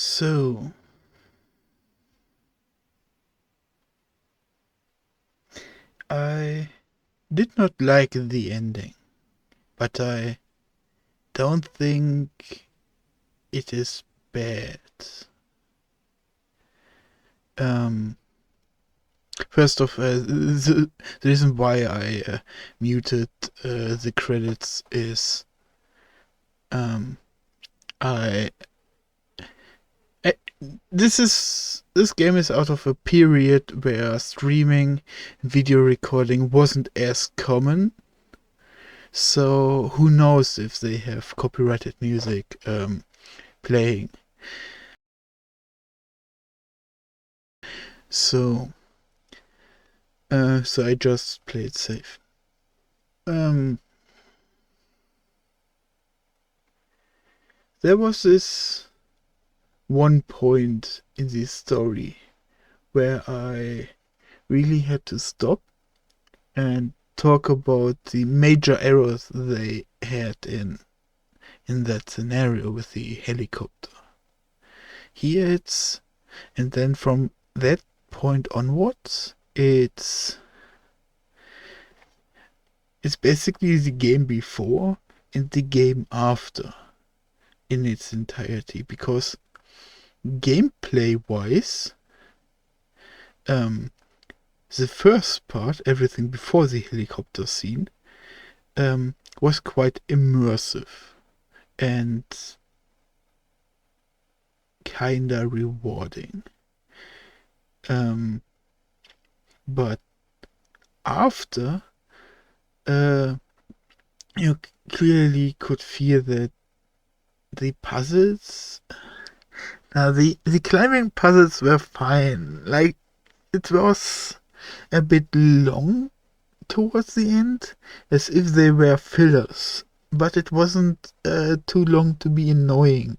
So, I did not like the ending, but I don't think it is bad. Um, First off, the reason why I muted the credits is um, I, I this game is out of a period where streaming video recording wasn't as common. So who knows if they have copyrighted music playing. So so I just played safe. Um there was this one point in the story where I really had to stop and talk about the major errors they had in that scenario with the helicopter. Here it's and then from that point onwards it's basically the game before and the game after in its entirety, because gameplay wise, um, the first part, everything before the helicopter scene, was quite immersive and kinda rewarding. Um, but after, uh, you clearly could feel that the puzzles, the climbing puzzles were fine. Like, it was a bit long towards the end, as if they were fillers, but it wasn't too long to be annoying.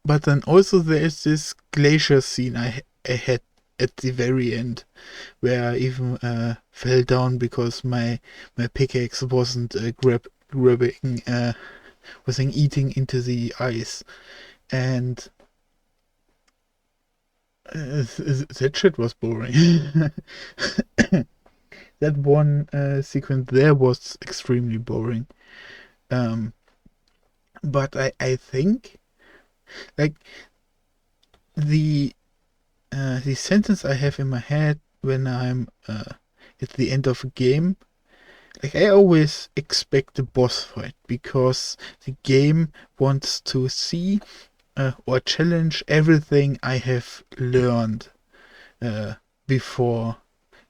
But then also there is this glacier scene I had at the very end, where I even fell down because my pickaxe wasn't grabbing wasn't eating into the ice, and that shit was boring. That one sequence there was extremely boring. Um, but I think like the the sentence I have in my head when I'm at the end of a game, like I always expect a boss fight because the game wants to see or challenge everything I have learned uh, before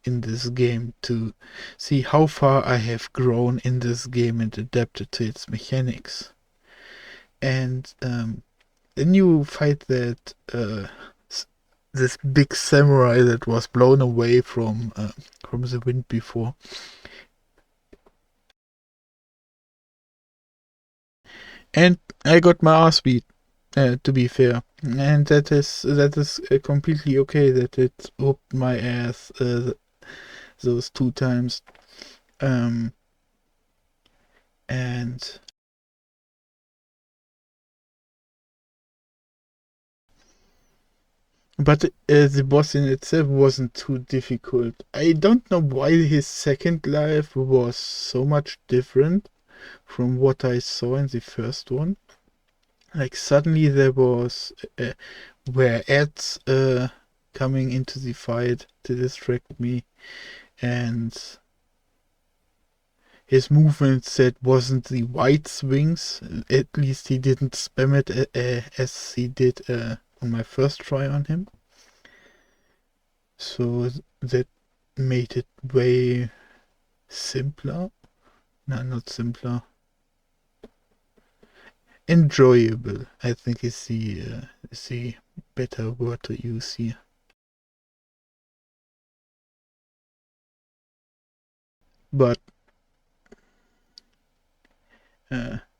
in this game, to see how far I have grown in this game and adapted to its mechanics. And then you fight that this big samurai that was blown away from the wind before, and I got my ass beat. To be fair, and that is completely okay. That it whooped my ass those two times. Um, and but the boss in itself wasn't too difficult. I don't know why his second life was so much different from what I saw in the first one. Like suddenly there was were ads coming into the fight to distract me, and his movement set wasn't the wide swings. At least he didn't spam it as he did on my first try on him. So that made it way simpler. No, not simpler. Enjoyable, I think is the better word to use here. But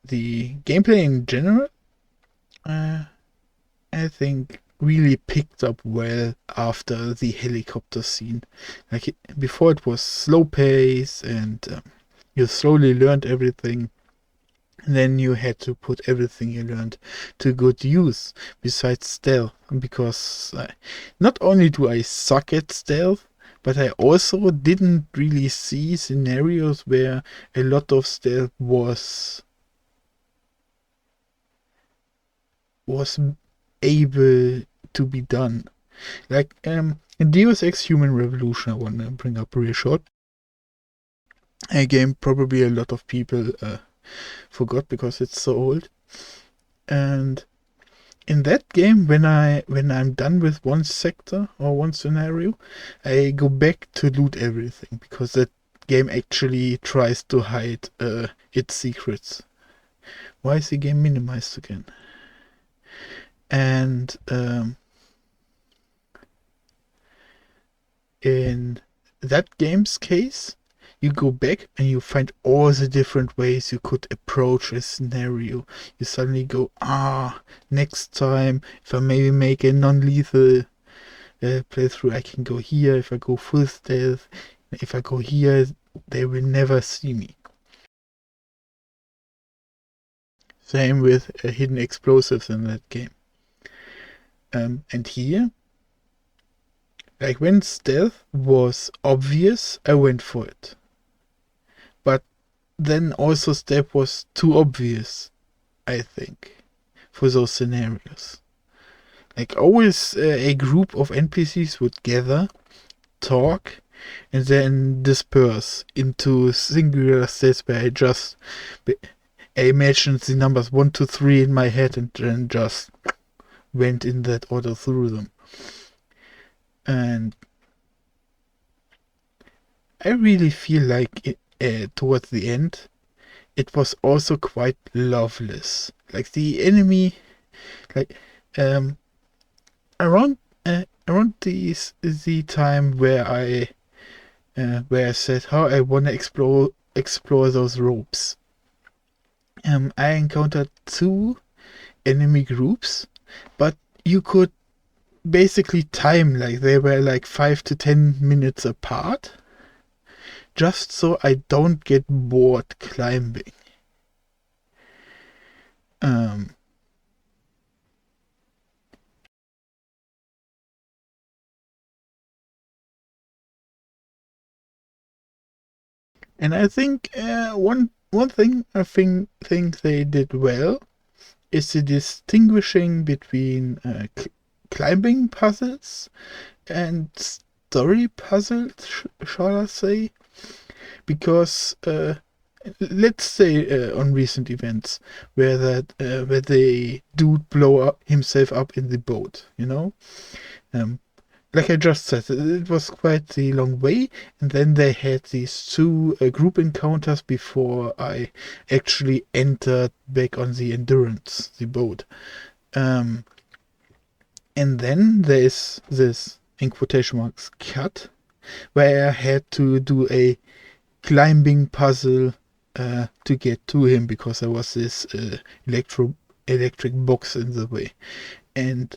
the gameplay in general, uh, I think, really picked up well after the helicopter scene. Before, it was slow pace and you slowly learned everything. then you had to put everything you learned to good use, besides stealth, because not only do I suck at stealth, but I also didn't really see scenarios where a lot of stealth was able to be done. Like in Deus Ex Human Revolution, I want to bring up real short. A game probably a lot of people forgot because it's so old. And in that game, when I'm done with one sector or one scenario, I go back to loot everything because that game actually tries to hide its secrets. Why is the game minimized again? And in that game's case, you go back and you find all the different ways you could approach a scenario. You suddenly go, next time, if I maybe make a non-lethal playthrough, I can go here. If I go full stealth, if I go here, they will never see me. Same with hidden explosives in that game. And here, like when stealth was obvious, I went for it. But then also stealth was too obvious, I think, for those scenarios. Like always a group of NPCs would gather, talk, and then disperse into singular states where I imagined the numbers 1 to 3 in my head and then just went in that order through them. And I really feel like towards the end, it was also quite loveless. Like the enemy, like um, around the time where I said how I want to explore those ropes. I encountered 2 enemy groups, but you could basically time, like they were like 5 to 10 minutes apart, just so I don't get bored climbing. Um, and I think one thing think they did well is the distinguishing between climbing puzzles and story puzzles, shall I say? Because let's say on recent events where the dude blow up himself up in the boat, um, like I just said, it was quite the long way, and then they had these 2 group encounters before I actually entered back on the Endurance, the boat. Um, and then there's this, in quotation marks, cut, where I had to do a climbing puzzle to get to him because there was this electric box in the way. And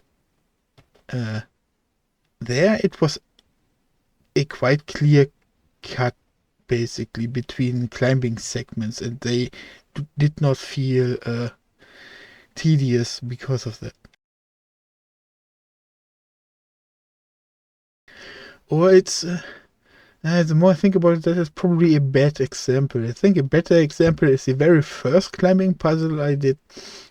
uh, there it was a quite clear cut basically between climbing segments, and they did not feel tedious because of that. Or the more I think about it, that is probably a bad example. I think a better example is the very first climbing puzzle I did,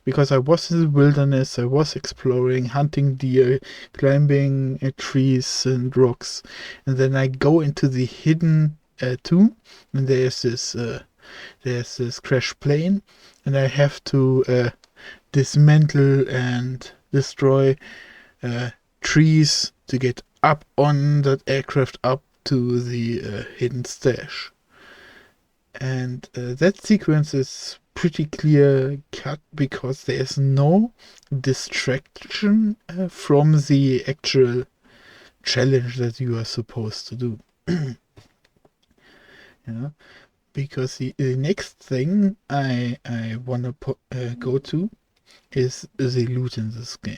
because I was in the wilderness, I was exploring, hunting deer, climbing trees and rocks, and then I go into the hidden tomb, and there's this crash plane, and I have to dismantle and destroy trees to get up on that aircraft up to the hidden stash. And that sequence is pretty clear cut because there's no distraction from the actual challenge that you are supposed to do. Yeah, because the next thing I wanna go to is the loot in this game.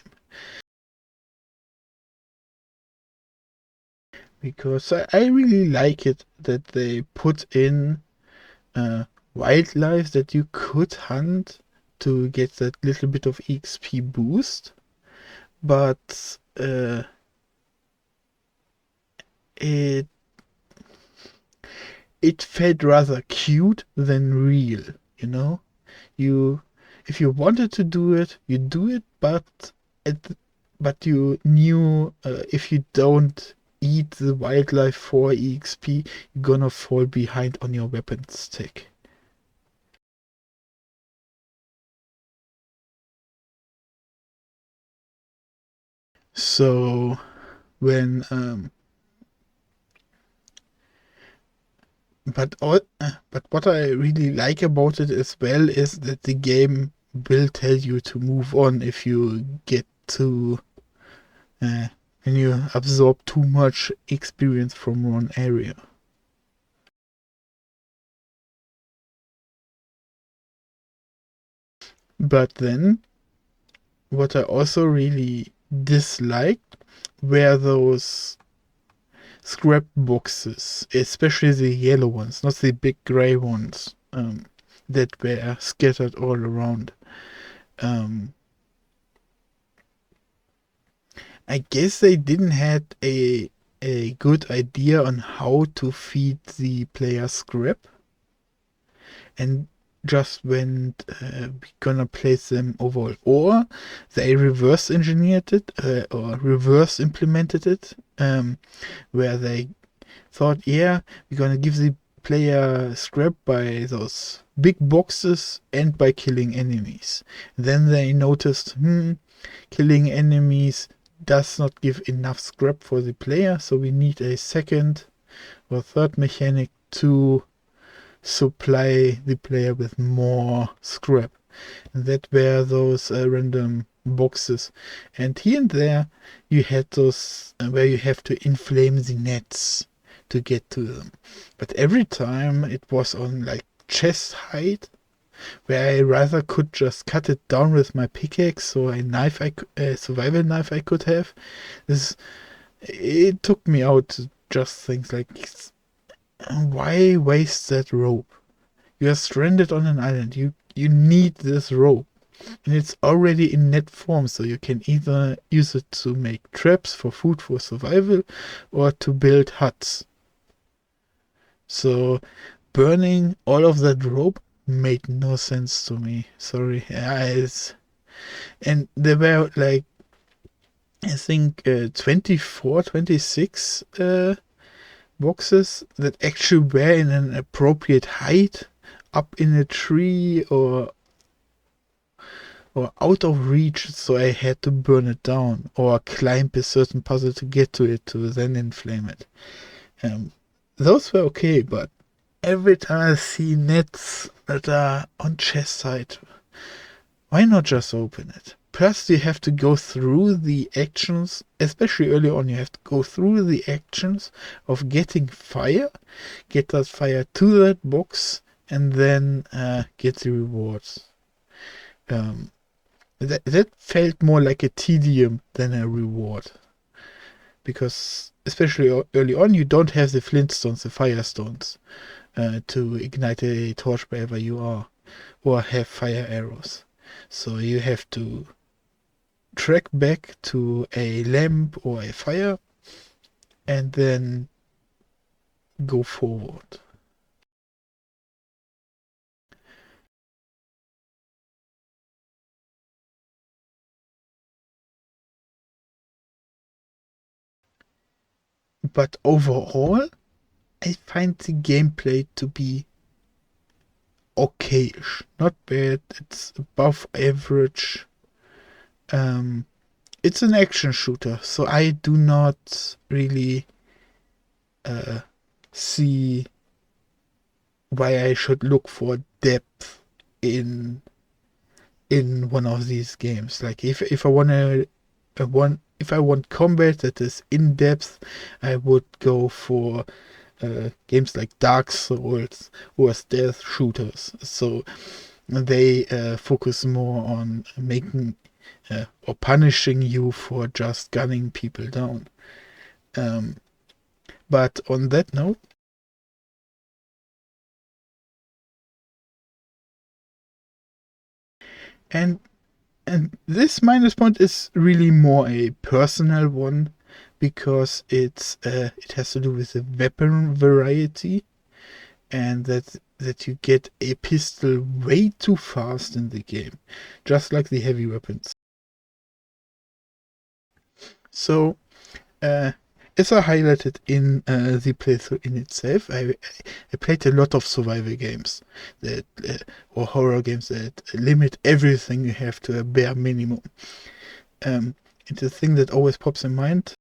Because I really like it that they put in wildlife that you could hunt to get that little bit of EXP boost, but it it felt rather cute than real, you know? You if you wanted to do it, you do it, it, but you knew if you don't eat the wildlife for EXP, you're gonna fall behind on your weapon stick. So when but what I really like about it as well is that the game will tell you to move on if you get to uh, when you absorb too much experience from one area. But then what I also really disliked were those scrap boxes, especially the yellow ones, not the big gray ones, that were scattered all around. Um, I guess they didn't had a good idea on how to feed the player scrap, and just went we gonna place them overall, or they reverse engineered it or reverse implemented it, where they thought, yeah, we're gonna give the player scrap by those big boxes and by killing enemies. Then they noticed, killing enemies does not give enough scrap for the player, so we need a second or third mechanic to supply the player with more scrap. And that were those random boxes. And here and there, you had those where you have to inflame the nets to get to them. But every time it was on like chest height, where I rather could just cut it down with my pickaxe or a survival knife I could have. This it took me out to just things like, why waste that rope? You are stranded on an island. You need this rope. And it's already in net form, so you can either use it to make traps for food for survival or to build huts. So burning all of that rope made no sense to me. Sorry. And there were like, I think 24, 26 boxes that actually were in an appropriate height up in a tree or out of reach, so I had to burn it down or climb a certain puzzle to get to it to then inflame it. Um, those were okay, but every time I see nets that are on chest side, why not just open it? Plus, you have to go through the actions, especially early on. You have to go through the actions of getting fire, get that fire to that box, and then get the rewards. Um, that felt more like a tedium than a reward, because especially early on, you don't have the flintstones, the firestones, to ignite a torch wherever you are, or have fire arrows. So you have to track back to a lamp or a fire and then go forward. But overall, I find the gameplay to be okayish. Not bad, it's above average. Um, it's an action shooter, so I do not really uh, see why I should look for depth in one of these games. Like if I want to if I want combat that is in depth, I would go for games like Dark Souls or stealth shooters. So they focus more on making or punishing you for just gunning people down. Um, but on that note, And this minus point is really more a personal one, because it has to do with the weapon variety, and that you get a pistol way too fast in the game, just like the heavy weapons. So, uh, as I highlighted in the playthrough in itself, I played a lot of survival games that or horror games that limit everything you have to a bare minimum. And the thing that always pops in mind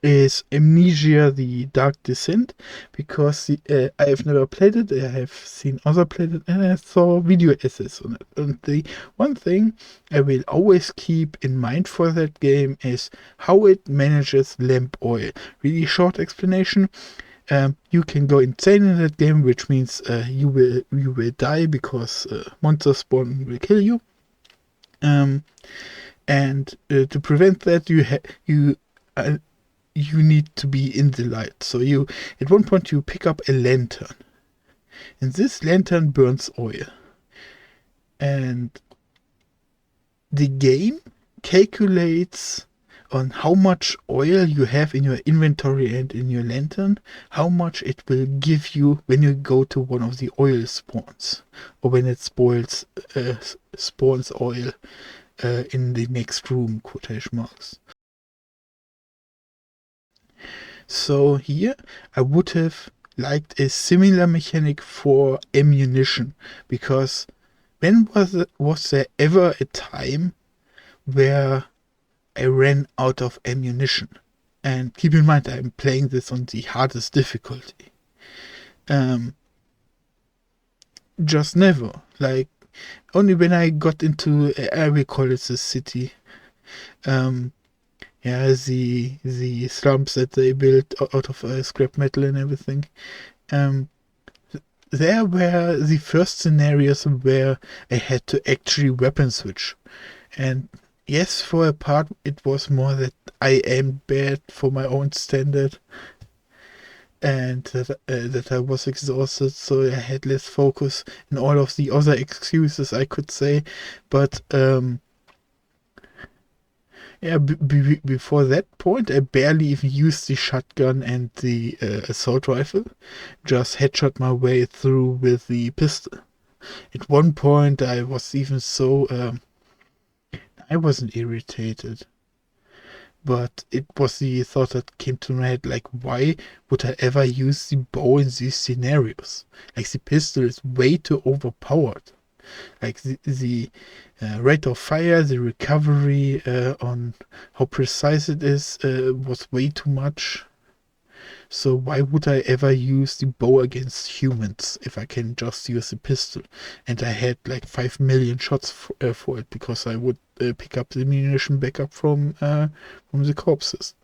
is Amnesia: The Dark Descent, because I have never played it. I have seen other played it, and I saw video essays on it. And the one thing I will always keep in mind for that game is how it manages lamp oil. Really short explanation. You can go insane in that game, which means you will die because monster spawn will kill you. And to prevent that, uh, you need to be in the light. So you, at one point, you pick up a lantern, and this lantern burns oil. And the game calculates on how much oil you have in your inventory and in your lantern, how much it will give you when you go to one of the oil spawns, or when it spawns oil in the next room, quotation marks. So here I would have liked a similar mechanic for ammunition, because when was there ever a time where I ran out of ammunition? And keep in mind, I'm playing this on the hardest difficulty. Um, just never. Like, only when I got into, I will call it the city. Um, yeah, the slums that they built out of scrap metal and everything. Um, there were the first scenarios where I had to actually weapon switch. And yes, for a part, it was more that I aimed bad for my own standard, and that I was exhausted, so I had less focus, and all of the other excuses I could say. But yeah, before that point, I barely even used the shotgun and the assault rifle. Just headshot my way through with the pistol. At one point, I was even so. I wasn't irritated, but it was the thought that came to my head, like, why would I ever use the bow in these scenarios? Like, the pistol is way too overpowered. Like, the rate of fire, the recovery on how precise it is was way too much. So why would I ever use the bow against humans if I can just use a pistol? And I had like 5 million shots for it, because I would pick up the ammunition backup from the corpses.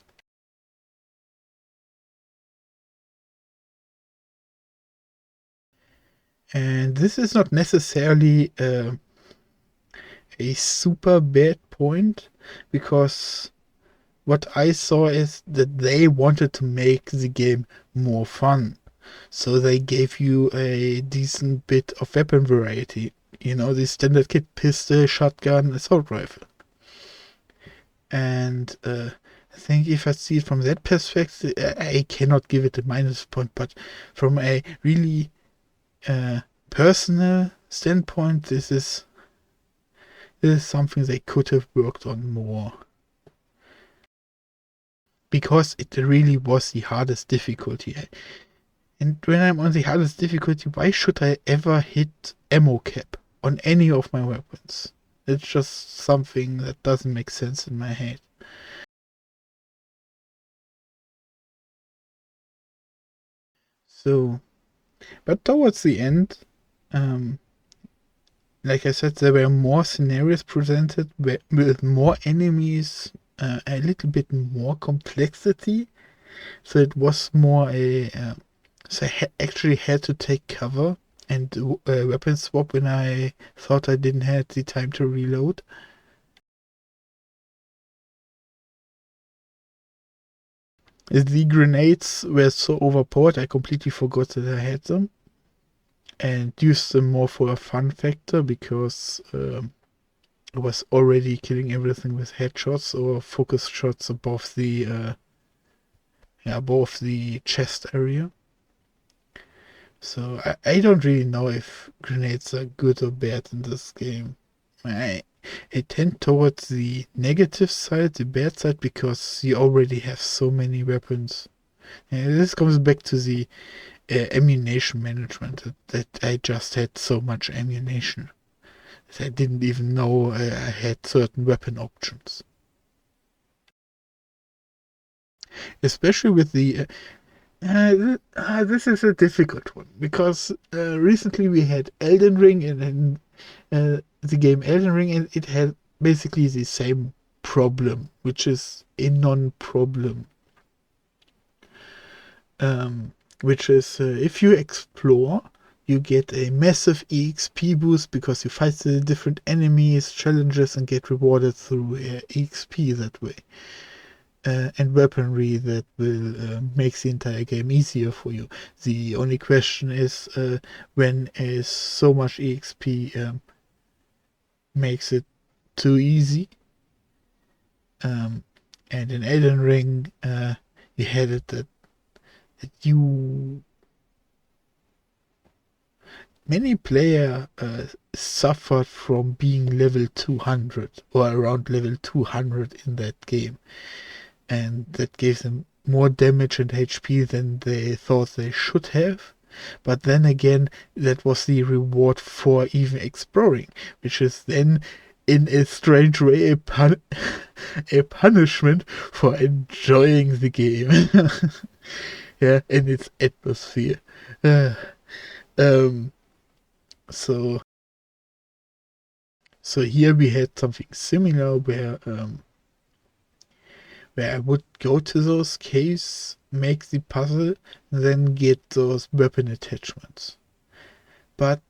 And this is not necessarily a super bad point, because what I saw is that they wanted to make the game more fun. So they gave you a decent bit of weapon variety. You know, the standard kit: pistol, shotgun, assault rifle. And I think if I see it from that perspective, I cannot give it a minus point. But from a really uh, personal standpoint, this is something they could have worked on more. Because it really was the hardest difficulty. And when I'm on the hardest difficulty, why should I ever hit ammo cap on any of my weapons? It's just something that doesn't make sense in my head. So, but towards the end, um, like I said, there were more scenarios presented with more enemies, a little bit more complexity. So it was more a. So I actually had to take cover and weapon swap when I thought I didn't have the time to reload. The grenades were so overpowered, I completely forgot that I had them and used them more for a fun factor because I was already killing everything with headshots or focus shots above the chest area. So I don't really know if grenades are good or bad in this game. I I tend towards the negative side, the bad side, because you already have so many weapons. And this comes back to the ammunition management, that I just had so much ammunition that I didn't even know I had certain weapon options. Especially with the this is a difficult one because recently we had Elden Ring, and then the game Elden Ring, and it had basically the same problem, which is a non-problem. Which is if you explore, you get a massive EXP boost because you fight the different enemies, challenges, and get rewarded through EXP that way. And weaponry that will make the entire game easier for you. The only question is when is so much EXP makes it too easy. And in Elden Ring, you had it that you many player suffered from being level 200 or around level 200 in that game, and that gave them more damage and HP than they thought they should have. But then again, that was the reward for even exploring, which is then, in a strange way, a punishment for enjoying the game. Yeah, and its atmosphere. Uh, um, so, so here we had something similar where I would go to those caves, make the puzzle, then get those weapon attachments. But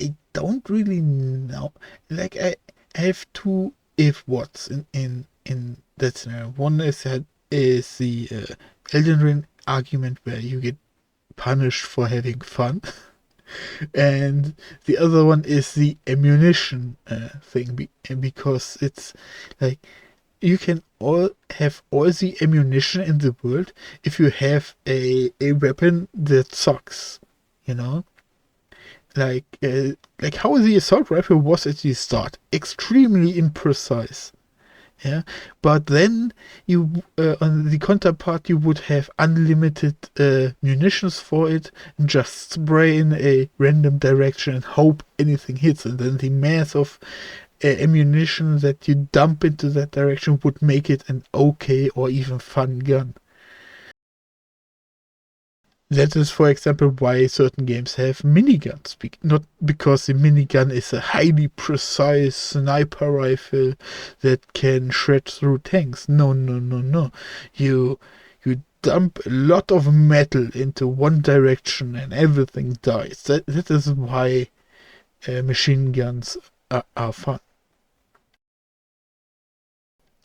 I don't really know. Like I have two if whats in that scenario. One is the Elden Ring argument where you get punished for having fun, and the other one is the ammunition thing, because it's like you can all have all the ammunition in the world if you have a weapon that sucks, you know. Like how the assault rifle was at the start, extremely imprecise. Yeah, but then you on the counterpart you would have unlimited munitions for it, and just spray in a random direction and hope anything hits, and then the mass of ammunition that you dump into that direction would make it an okay or even fun gun. That is, for example, why certain games have miniguns. Not because the minigun is a highly precise sniper rifle that can shred through tanks. No, no, no, no. You dump a lot of metal into one direction and everything dies. That is why machine guns are fun.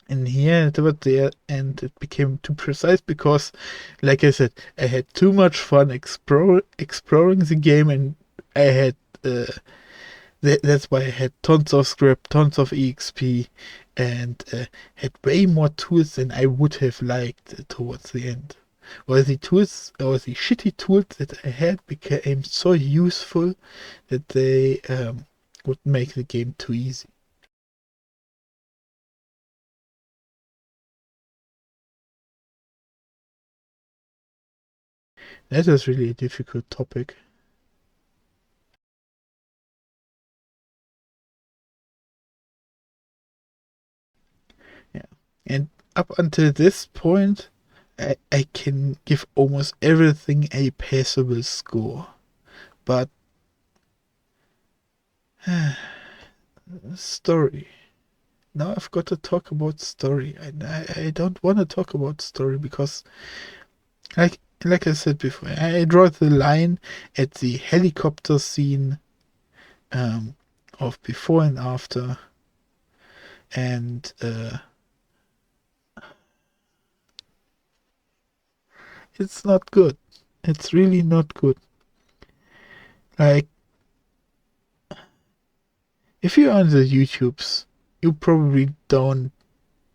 And here toward the end it became too precise because, like I said, I had too much fun exploring the game, and I had that's why I had tons of script, tons of EXP, and had way more tools than I would have liked towards the end. Or the tools, or the shitty tools that I had became so useful that they would make the game too easy. That is really a difficult topic. Yeah. And up until this point, I can give almost everything a passable score. But story. Now I've got to talk about story. I don't want to talk about story because, like I said before, I draw the line at the helicopter scene um, of before and after, and it's not good. It's really not good. Like, if you're on the YouTubes, you probably don't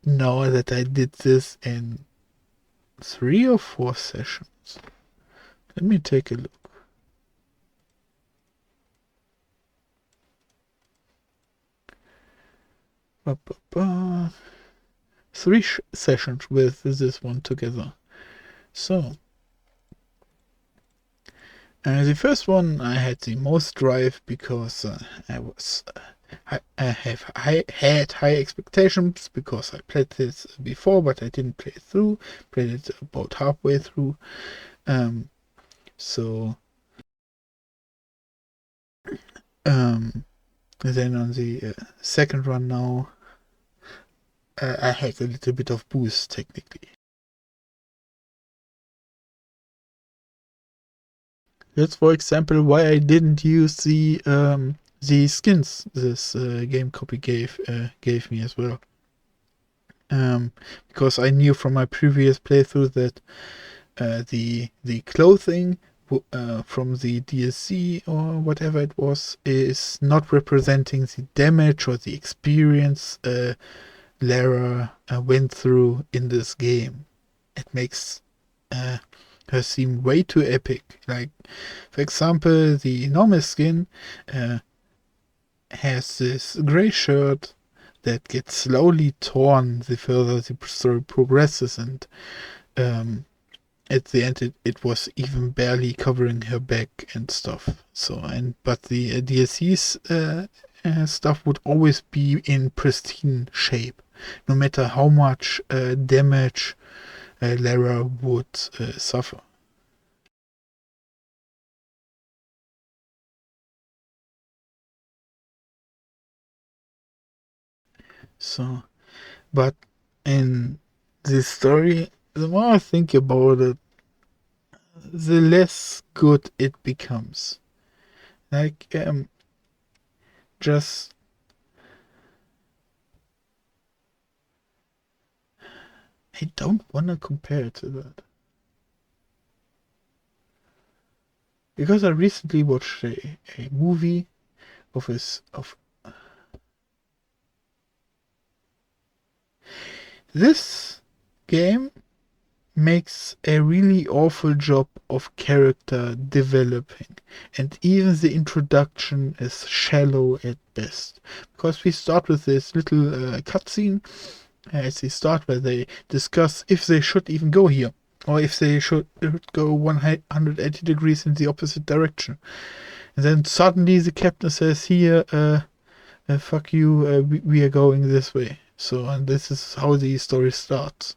know that I did this in 3 or 4 sessions. Let me take a look. Ba, ba, ba. 3 sessions with this one together. So, the first one I had the most drive because I had high expectations because I played this before, but I didn't play it through. Played it about halfway through. So then on the second run now, I had a little bit of boost technically. That's, for example, why I didn't use the skins this game copy gave me as well. Because I knew from my previous playthrough that the clothing from the DLC or whatever it was is not representing the damage or the experience Lara went through in this game. It makes her seem way too epic. Like, for example, the normal skin has this gray shirt that gets slowly torn the further the story progresses, and at the end it was even barely covering her back and stuff. So, but the DLC's stuff would always be in pristine shape, no matter how much damage Lara would suffer. So, but in this story, the more I think about it, the less good it becomes. Like, just I don't want to compare it to that because I recently watched a movie of this game makes a really awful job of character developing, and even the introduction is shallow at best because we start with this little cutscene as they start where they discuss if they should even go here or if they should go 180 degrees in the opposite direction, and then suddenly the captain says here fuck you, we are going this way. So, and this is how the story starts.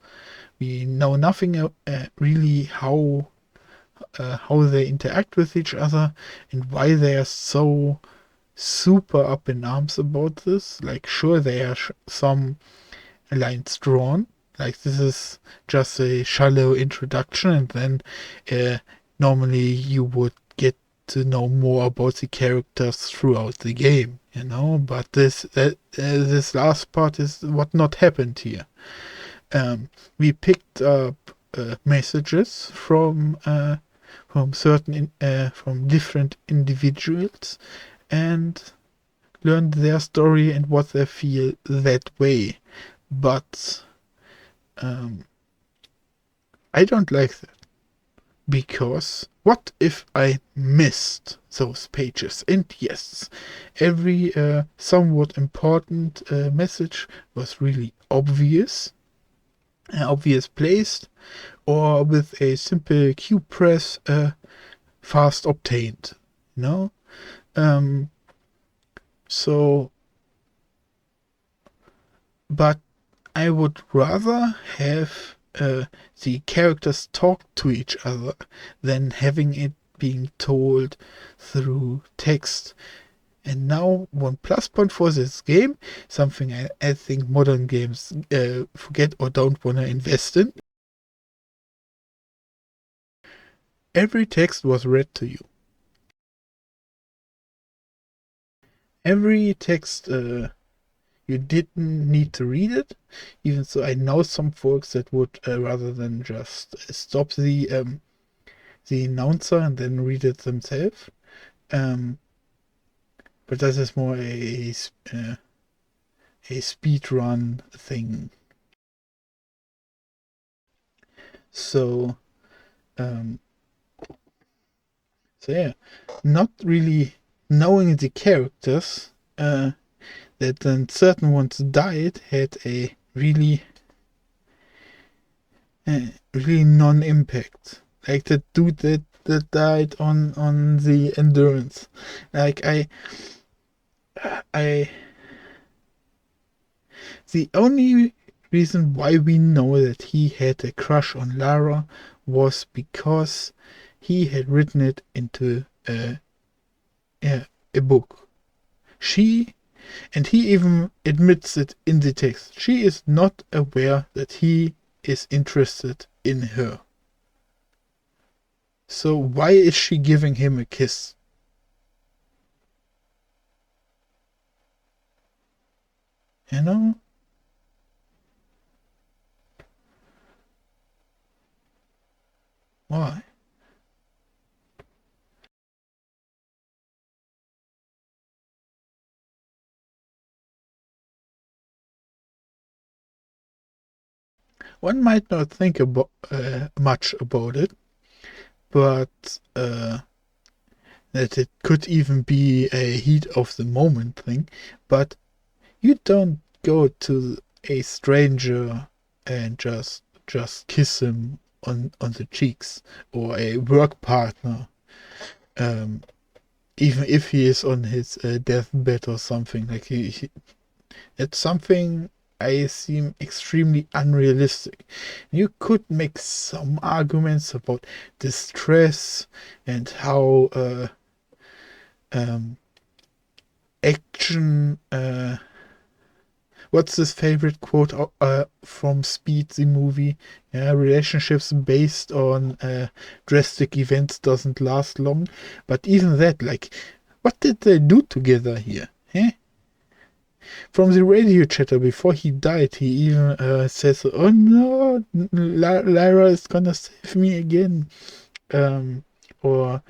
We know nothing really how they interact with each other and why they are so super up in arms about this. Like, sure, there are some lines drawn. Like, this is just a shallow introduction, and then normally you would get to know more about the characters throughout the game, you know. But this last part is what not happened here. We picked up messages from from different individuals and learned their story and what they feel that way. But I don't like that because what if I missed those pages? And yes, every somewhat important message was really obvious placed, or with a simple Q press fast obtained. You know? So, but I would rather have the characters talk to each other than having it being told through text. And now, one plus point for this game, something I think modern games forget or don't want to invest in. Every text was read to you. Every text you didn't need to read it. Even so, I know some folks that would rather than just stop the announcer and then read it themselves. But that is more a speed run thing. So, um, so yeah, not really knowing the characters that then certain ones died had a really non-impact. Like the dude that died on the endurance. Like I the only reason why we know that he had a crush on Lara was because he had written it into a book. And he even admits it in the text. She is not aware that he is interested in her. So why is she giving him a kiss? You know? Why? One might not think about much about it, but that it could even be a heat of the moment thing. But you don't go to a stranger and just kiss him on the cheeks, or a work partner, um, even if he is on his deathbed or something. Like it's something I seem extremely unrealistic. You could make some arguments about distress and how um, action. What's his favorite quote from Speed, the movie? Yeah, relationships based on drastic events doesn't last long. But even that, like, what did they do together here? Eh? From the radio chatter before he died, he even says, "Oh no, Lyra is gonna save me again." Or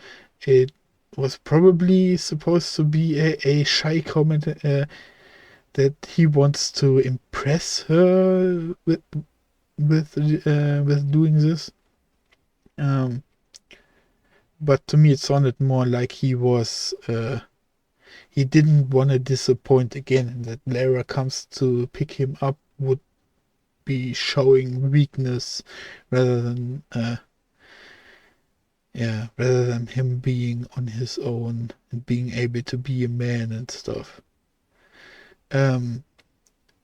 it was probably supposed to be a shy comment that he wants to impress her with doing this. Um, but to me, it sounded more like he didn't want to disappoint again, and that Lara comes to pick him up would be showing weakness rather than rather than him being on his own and being able to be a man and stuff. Um,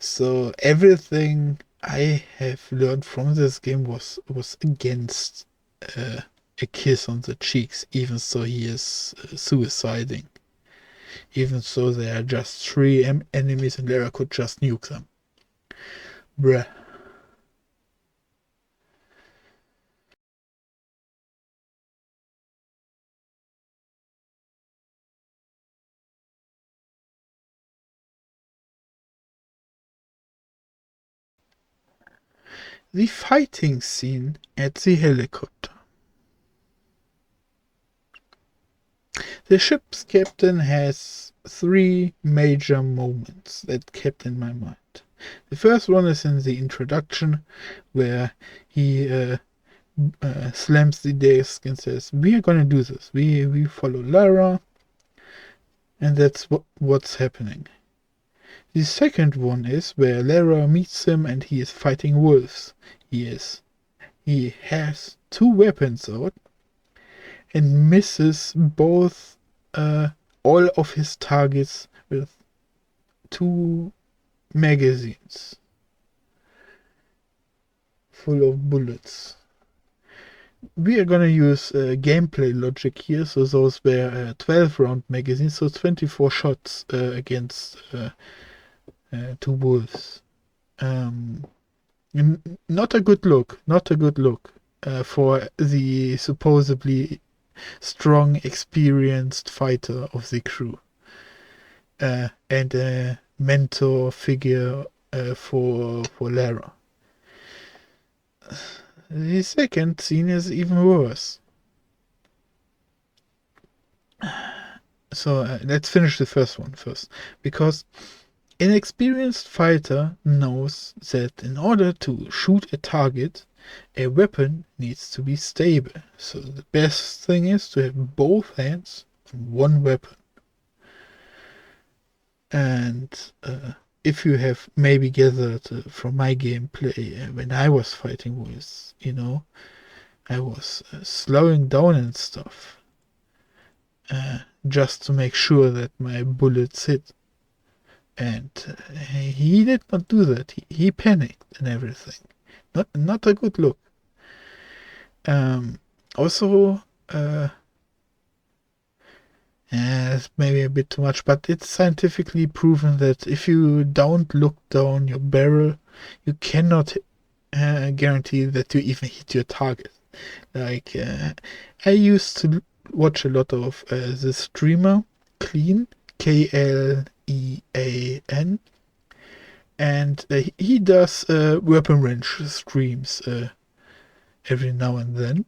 so everything I have learned from this game was against a kiss on the cheeks, even so he is suiciding. Even so there are just three enemies and Lara could just nuke them. Bruh. The fighting scene at the helicopter. The ship's captain has three major moments that kept in my mind. The first one is in the introduction, where he slams the desk and says, "We are gonna do this. We follow Lara, and that's what's happening." The second one is where Lara meets him and he is fighting wolves. He has two weapons out and misses both all of his targets with two magazines full of bullets. We are gonna use gameplay logic here, so those were 12 round magazines, so 24 shots against two wolves. Not a good look, not a good look for the supposedly strong, experienced fighter of the crew. And mentor figure for Lara. The second scene is even worse. So let's finish the first one first, because an experienced fighter knows that in order to shoot a target, a weapon needs to be stable. So the best thing is to have both hands on one weapon. And if you have maybe gathered from my gameplay, when I was fighting with, I was slowing down and stuff, just to make sure that my bullets hit. And he did not do that. He panicked and everything. Not a good look. Also, it's maybe a bit too much, but it's scientifically proven that if you don't look down your barrel, you cannot guarantee that you even hit your target. Like, I used to watch a lot of the streamer Clean, Klean, and he does weapon range streams every now and then.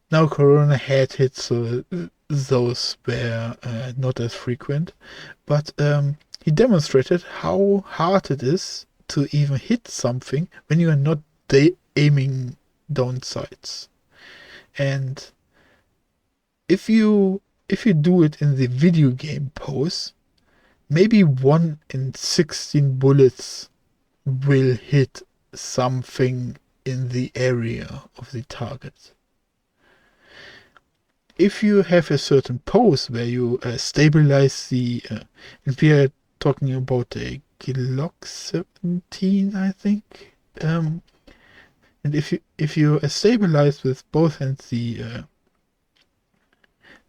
Now Corona had hit, so those were not as frequent, but he demonstrated how hard it is to even hit something when you are not aiming down sights. And if you do it in the video game pose, maybe 1 in 16 bullets will hit something in the area of the target. If you have a certain pose where you stabilize the, and we are talking about a Glock 17, I think, and if you stabilize with both hands the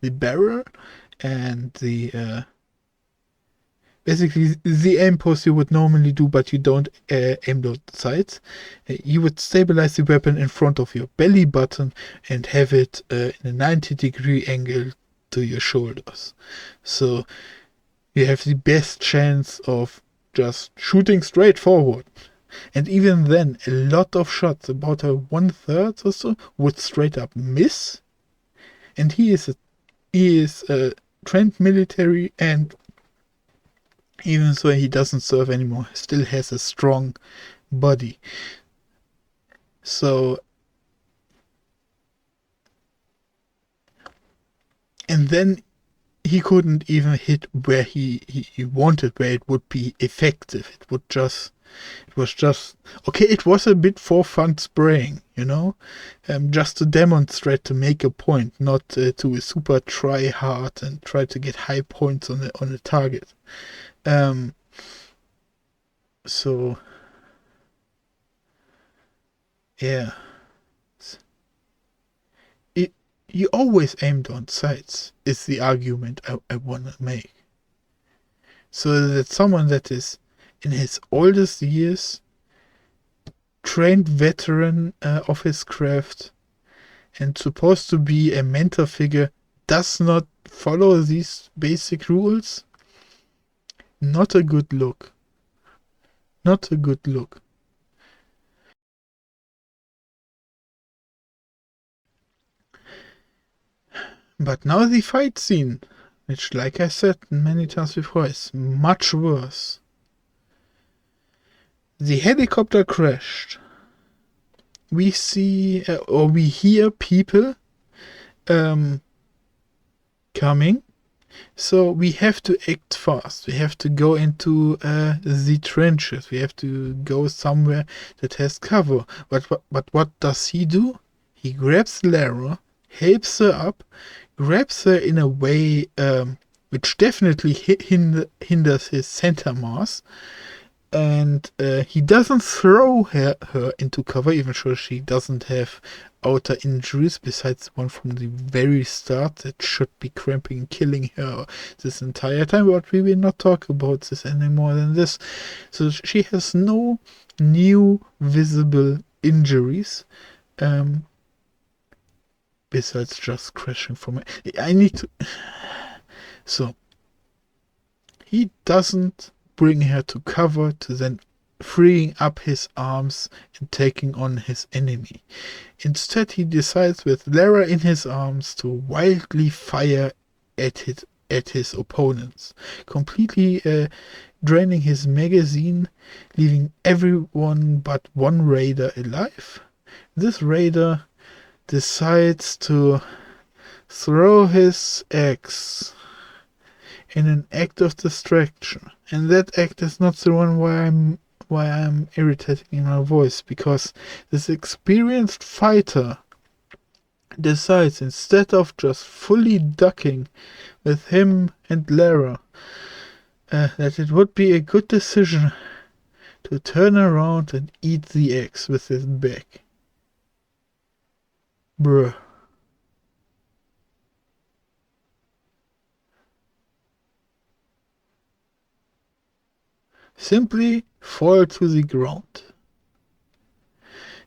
barrel and the basically the aim pose you would normally do, but you don't aim those sights. You would stabilize the weapon in front of your belly button and have it in a 90-degree angle to your shoulders. So you have the best chance of just shooting straight forward. And even then, a lot of shots, about a 1/3 or so, would straight up miss. And he is a trained military, and even though he doesn't serve anymore, still has a strong body. So, and then he couldn't even hit where he wanted, where it would be effective. It was just okay. It was a bit for fun spraying, just to demonstrate, to make a point, not to super try hard and try to get high points on the target. So yeah, you always aimed on sights is the argument I want to make. So that someone that is in his oldest years, trained veteran of his craft, and supposed to be a mentor figure, does not follow these basic rules. Not a good look. Not a good look. But now the fight scene, which, like I said many times before, is much worse. The helicopter crashed. We see, or we hear people coming. So we have to act fast. We have to go into the trenches. We have to go somewhere that has cover. But what does he do? He grabs Lara, helps her up, grabs her in a way which definitely hinders his center mass. And he doesn't throw her into cover, even though she doesn't have outer injuries besides one from the very start that should be cramping and killing her this entire time. But we will not talk about this any more than this. So she has no new visible injuries, besides just crashing from it. I need to. So he doesn't bring her to cover to then freeing up his arms and taking on his enemy. Instead, he decides with Lara in his arms to wildly fire at his opponents, completely draining his magazine, leaving everyone but one raider alive. This raider decides to throw his axe in an act of distraction, and that act is not the one why I'm irritating in my voice, because this experienced fighter decides, instead of just fully ducking with him and Lara, that it would be a good decision to turn around and eat the axe with his back. Bruh. Simply fall to the ground.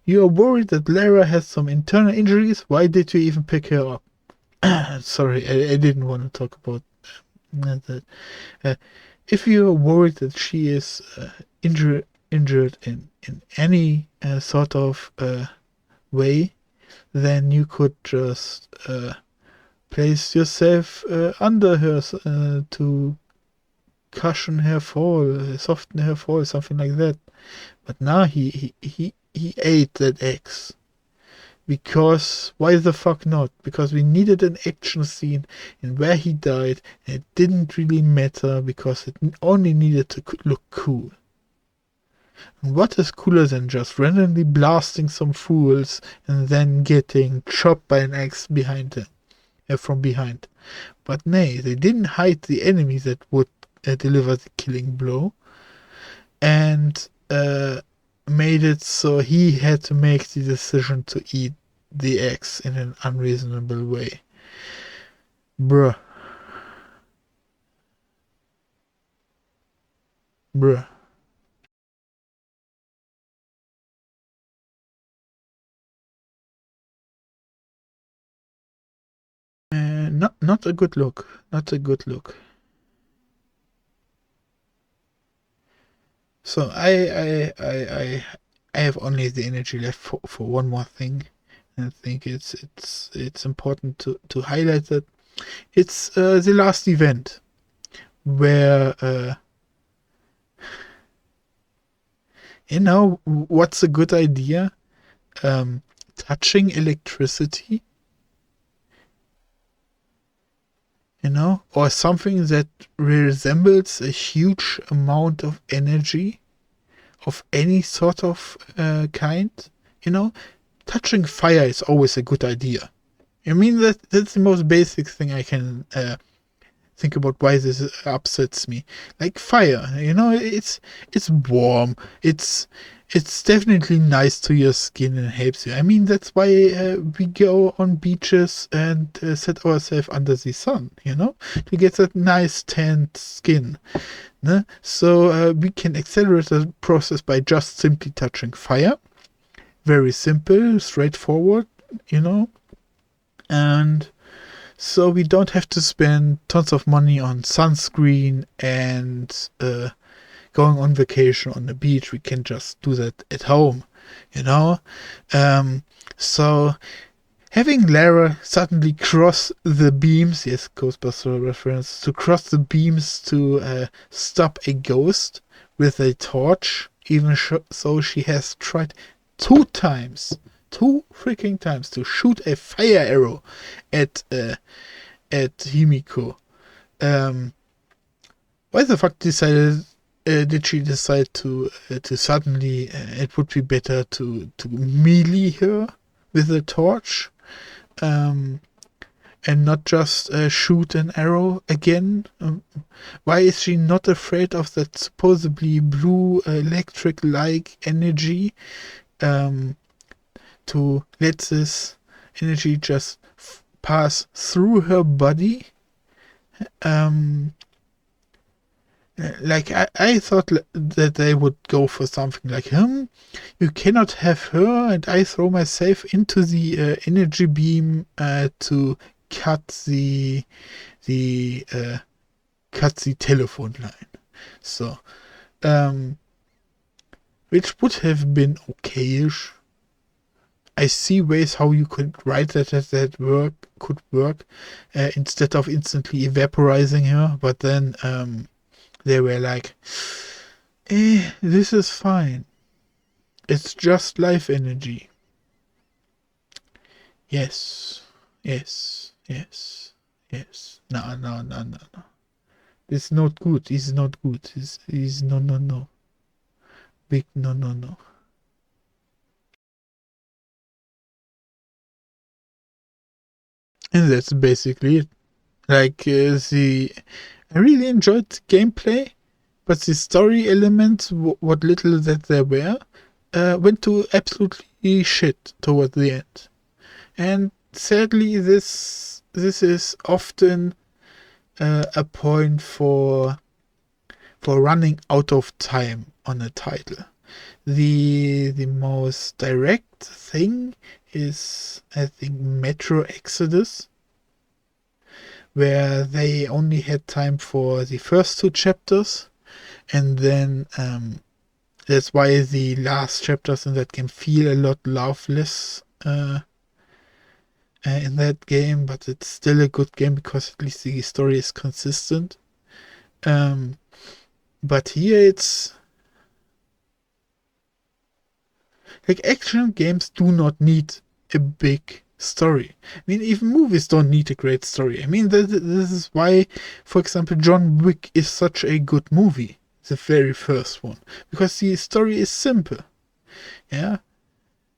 You are worried that Lara has some internal injuries. Why did you even pick her up? Sorry, I didn't want to talk about that. If you are worried that she is injured in any sort of way, then you could just place yourself under her to cushion her fall, soften her fall, something like that. But now he ate that axe. Because, why the fuck not? Because we needed an action scene in where he died, and it didn't really matter because it only needed to look cool. And what is cooler than just randomly blasting some fools and then getting chopped by an axe behind them, from behind? But nay, they didn't hide the enemy that would deliver the killing blow, and made it so he had to make the decision to eat the axe in an unreasonable way. Bruh. Not a good look. Not a good look. So I have only the energy left for one more thing. I think it's important to highlight that it's the last event where what's a good idea? Touching electricity, or something that resembles a huge amount of energy of any sort of kind. Touching fire is always a good idea. I mean, that's the most basic thing I can think about why this upsets me. Like fire, it's warm. It's definitely nice to your skin and helps you. I mean, that's why we go on beaches and set ourselves under the sun, to get that nice tanned skin. So we can accelerate the process by just simply touching fire. Very simple, straightforward, and so we don't have to spend tons of money on sunscreen and going on vacation on the beach. We can just do that at home, so having Lara suddenly cross the beams, yes, Ghostbuster reference, to cross the beams to stop a ghost with a torch, even so she has tried two freaking times to shoot a fire arrow at Himiko. Why the fuck did she decide to suddenly it would be better to melee her with a torch, and not just shoot an arrow again? Why is she not afraid of that supposedly blue electric-like energy? To let this energy just pass through her body. Like I thought that they would go for something like, you cannot have her, and I throw myself into the energy beam to cut the cut the telephone line. So, which would have been okayish. I see ways how you could write that could work instead of instantly evaporizing her, but then they were like, this is fine. It's just life energy. Yes, yes, yes, yes. No, no, no, no, no. It's not good. It's not good. It's no, no, no. Big no, no, no. And that's basically it. Like, I really enjoyed the gameplay, but the story elements, what little that there were, went to absolutely shit toward the end. And sadly, this is often a point for running out of time on a title. The most direct thing is, I think, Metro Exodus, where they only had time for the first two chapters, and then that's why the last chapters in that game feel a lot loveless in that game, but it's still a good game because at least the story is consistent. But here it's like action games do not need a big story. I mean, even movies don't need a great story. I mean, this is why, for example, John Wick is such a good movie, the very first one, because the story is simple. Yeah,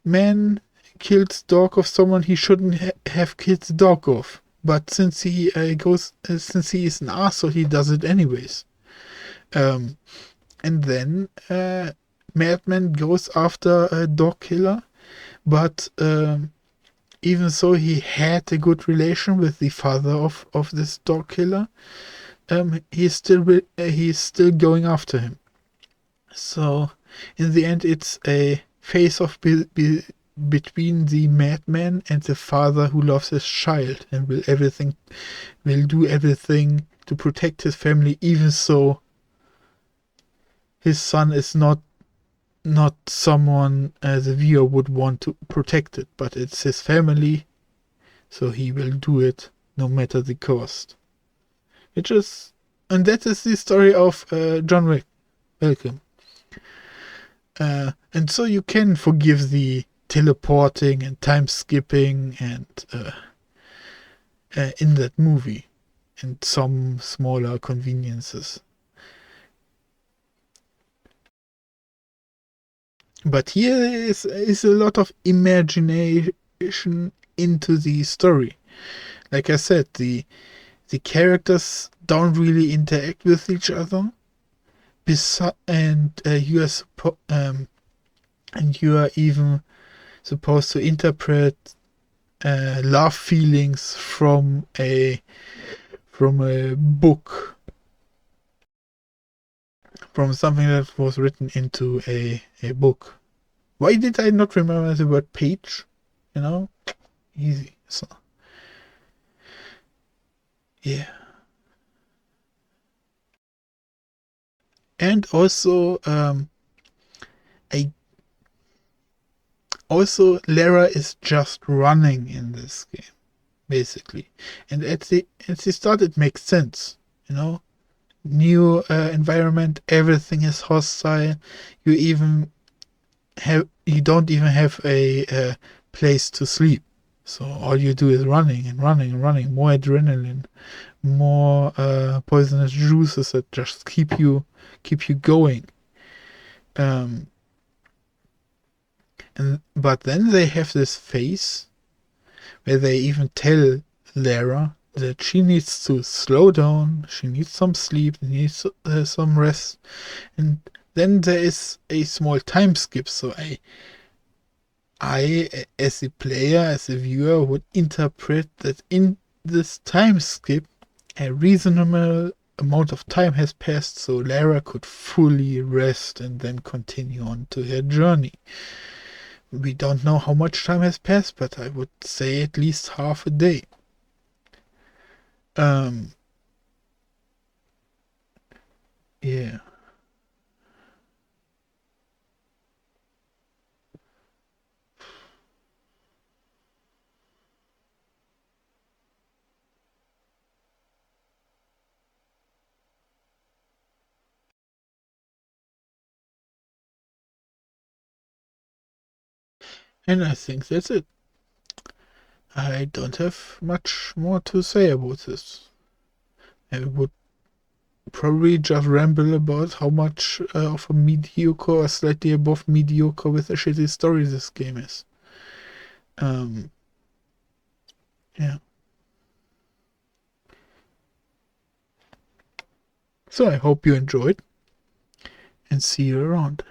man kills dog of someone he shouldn't have killed the dog of, but since he since he is an asshole, he does it anyways. Um, and then Madman goes after a dog killer, but even so, he had a good relation with the father of this dog killer. He's still going after him. So in the end, it's a face-off between the madman and the father who loves his child and will do everything to protect his family, even so his son is not someone the viewer would want to protect it, but it's his family, so he will do it no matter the cost. And that is the story of John Wick. Welcome. And so you can forgive the teleporting and time skipping and in that movie and some smaller conveniences. But here is a lot of imagination into the story. Like I said, the characters don't really interact with each other. And you are even supposed to interpret love feelings from a book, from something that was written into a book. Why did I not remember the word page? Easy. So, yeah. And also, I also Lara is just running in this game, basically. And at the start, it makes sense, New environment, everything is hostile. You don't even have a place to sleep. So all you do is running and running and running. More adrenaline, more poisonous juices that just keep you going. But then they have this phase where they even tell Lara that she needs to slow down, she needs some sleep, needs some rest, and then there is a small time skip. So I, as a player, as a viewer, would interpret that in this time skip, a reasonable amount of time has passed, so Lara could fully rest and then continue on to her journey. We don't know how much time has passed, but I would say at least half a day. Yeah. And I think that's it. I don't have much more to say about this. I would probably just ramble about how much of a mediocre or slightly above mediocre with a shitty story this game is. Um, yeah. So I hope you enjoyed and see you around.